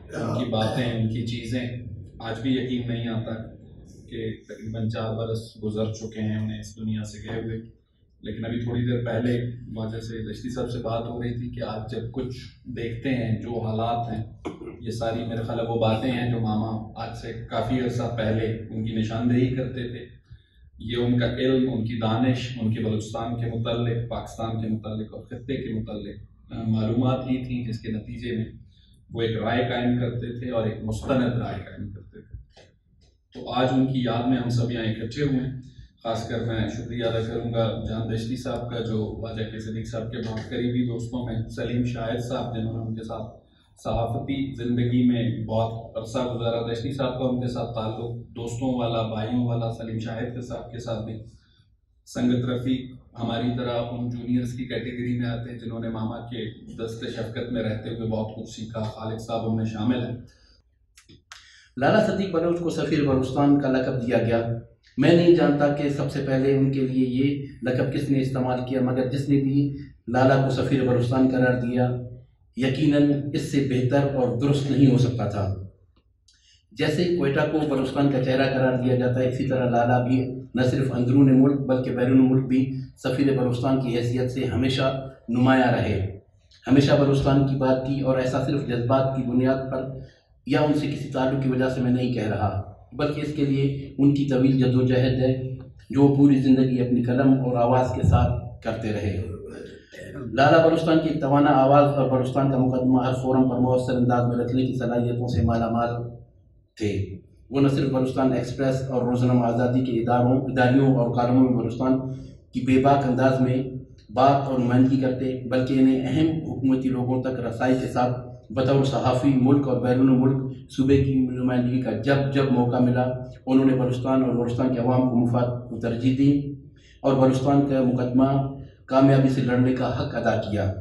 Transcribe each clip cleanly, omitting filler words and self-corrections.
ان کی باتیں، ان کی چیزیں آج بھی یقین نہیں آتا کہ تقریباً 4 برس گزر چکے ہیں انہیں اس دنیا سے گئے ہوئے. لیکن ابھی تھوڑی دیر پہلے واجہ سے دشتی صاحب سے بات ہو رہی تھی کہ آج جب کچھ دیکھتے ہیں جو حالات ہیں، یہ ساری میرے خیال وہ باتیں ہیں جو ماما آج سے کافی عرصہ پہلے ان کی نشاندہی کرتے تھے. یہ ان کا علم، ان کی دانش، ان کے بلوچستان کے متعلق، پاکستان کے متعلق اور خطے کے متعلق معلومات ہی تھیں، جس کے نتیجے میں وہ ایک رائے قائم کرتے تھے اور ایک مستند رائے قائم کرتے تھے. تو آج ان کی یاد میں ہم سب یہاں اکٹھے ہوئے ہیں. خاص کر میں شکریہ ادا کروں گا جان دشتی صاحب کا، جو واجہ کے صدیق صاحب کے بہت قریبی دوستوں میں سلیم شاہد صاحب، جنہوں نے ان کے ساتھ صحافتی زندگی میں بہت عرصہ گزارا. دشتی صاحب کا ان کے ساتھ تعلق دوستوں والا، بھائیوں والا. سلیم شاہد کے صاحب کے ساتھ بھی سنگت رفیق ہماری طرح ان جونیئرز کی کیٹیگری میں آتے ہیں جنہوں نے ماما کے دست شفقت میں رہتے ہوئے بہت کچھ سیکھا. خالد صاحب ان میں شامل ہیں. لالا صدیق بلوچ کو سفیر بلوچستان کا لقب دیا گیا. میں نہیں جانتا کہ سب سے پہلے ان کے لیے یہ لقب کس نے استعمال کیا، مگر جس نے بھی لالا کو سفیر بلوچستان قرار دیا یقیناً اس سے بہتر اور درست نہیں ہو سکتا تھا. جیسے کوئٹہ کو بلوچستان کا چہرہ قرار دیا جاتا ہے، اسی طرح لالا بھی نہ صرف اندرون ملک بلکہ بیرون ملک بھی سفیر بلوچستان کی حیثیت سے ہمیشہ نمایاں رہے. ہمیشہ بلوچستان کی بات کی، اور ایسا صرف جذبات کی بنیاد پر یا ان سے کسی تعلق کی وجہ سے میں نہیں کہہ رہا، بلکہ اس کے لیے ان کی طویل جدوجہد ہے جو پوری زندگی اپنی قلم اور آواز کے ساتھ کرتے رہے. لالا بلوچستان کی ایک توانا آواز اور بلوچستان کا مقدمہ ہر فورم پر مؤثر انداز میں رکھنے کی صلاحیتوں سے مالا مال تھے. وہ نہ صرف بلوچستان ایکسپریس اور روزنامہ آزادی کے اداریوں اور کالموں میں بلوچستان کی بے باک انداز میں بات اور نمائندگی کرتے، بلکہ انہیں اہم حکومتی لوگوں تک رسائی کے ساتھ بطور صحافی ملک اور بیرون ملک صوبے کی نمائندگی کا جب موقع ملا انہوں نے بلوچستان اور بلوچستان کے عوام کو مفاد کو ترجیح دی اور بلوچستان کا مقدمہ کامیابی سے لڑنے کا حق ادا کیا.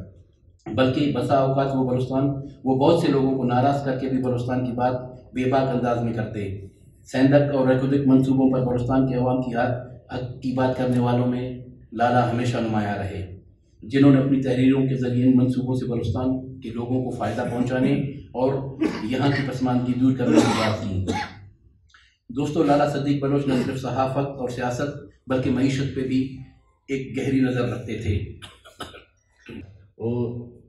بلکہ بسا اوقات وہ بہت سے لوگوں کو ناراض کر کے بھی بلوچستان کی بات بے باک انداز میں کرتے. سیندک اور ریکودک منصوبوں پر بلوچستان کے عوام کی حق کی بات کرنے والوں میں لالا ہمیشہ نمایاں رہے، جنہوں نے اپنی تحریروں کے ذریعے ان منصوبوں سے بلوچستان کے لوگوں کو فائدہ پہنچانے اور یہاں کی پسماندگی دور کرنے کی بات کی. دوستو، لالا صدیق بلوچ نہ صرف صحافت اور سیاست بلکہ معیشت پہ بھی ایک گہری نظر رکھتے تھے.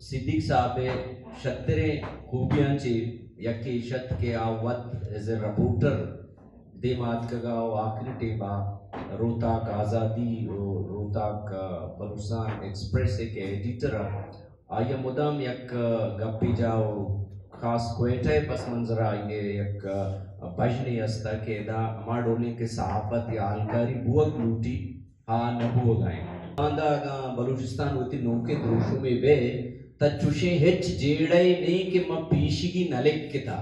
صدیق صاحب شترے خوبیاں چی یکی شت کے آوت ایز اے رپورٹر دیمات کگا و آخری ٹیبا روتاک آزادی و روتاک بلوچستان ایکسپریس کے ایڈیٹر آیا مدام یک گپی جاؤ خاص کوئٹہ پس منظر آئیے یک بجنی استا کہ دا ہما ڈولیں کے صحافت یا حلکاری بوگ لوٹی ہاں نبوگ آئیں آندہ بلوچستان ہوتی نوکے دروشوں میں بے تچوشیں ہچ جیڑے نہیں کہ میں پیشگی نلک کتا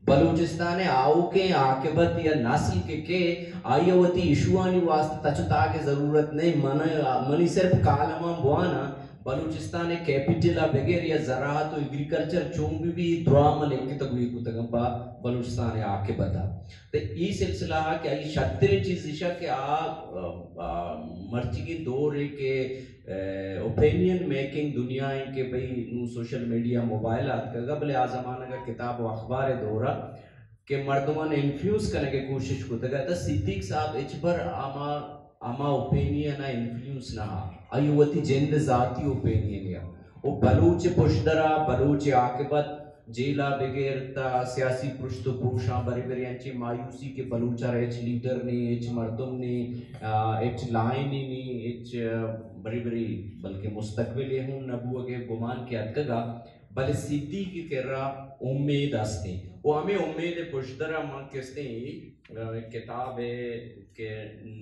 بلوچستان آؤ کے عاقبت یا نسل کے آئیے ہوتی ایشوانی واسطہ تچتا کے ضرورت نہیں منی صرف کالما بوانا بلوچستان کیپیٹل بغیر یا زراعت و ایگریکلچر چون بھی درام لکھ تک ہوئی کو تگمپا بلوچستان عاقبت تو یہ سلسلہ ہے کہ یہ شتر چیز دشا کہ آپ مرچی کی دور ہے کہ اوپینین میکنگ دنیا ہے کہ بھئی نو سوشل میڈیا موبائلات کا قبل آزمانہ کا کتاب و اخبار دورہ کہ مردمان انفیوز کرنے کے کوشش کو تگا تا صدیق صاحب اچبر اما اوپینین انفیوز نہ آئی ہوتی جند ذاتی اوپینین یا وہ بلوچ پشدرہ بلوچ عاقبت جیلا بغیر تا سیاسی پرشت و پوشاں بری بری انچی مایوسی کے بلوچار ایچ لیڈر نے ایچ مردم نے ایچ لائنی نے ایچ بری بری بلکہ مستقبل ہوں نبوہ کے گمان کے اتگا بلے صدیق کی کرا امید ہستے وہ ہمیں امید پشدرہ ماں کستے کتاب ہے کہ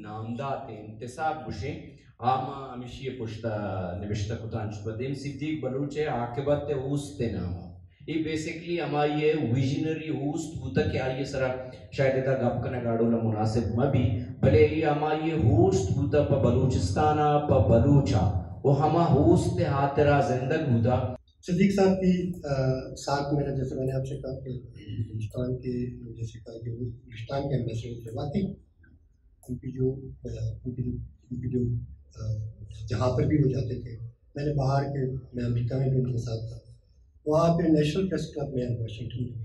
نامدات انتصاب بشیں آما ہمیشہ پشتا نوشتہ کتان شدیم صدیق بلوچ عاقبت اوست نامہ یہ بیسیکلی ہما یہ ویژنری اوست ہوتا کہ آئیے سرا شاید تا گپ کنا گاڑولا مناسب مبی بلے یہ ہما یہ ہوست ہوتا پا بلوچستانا پا بلوچا وہ ہما ہوست ہاترہ زندگ ہوتا. صدیق صاحب کی ساتھ میرا جیسے میں نے آپ سے کہا کہ ہندوستان کے جیسے کہا کہ ہندوستان کے ایمبیسڈر سے بات تھی ان کی جو جہاں پر بھی ہو جاتے تھے میں نے باہر کے میں امریکہ میں بھی ان کے ساتھ تھا وہاں پہ نیشنل پریس کلب میں واشنگٹن میں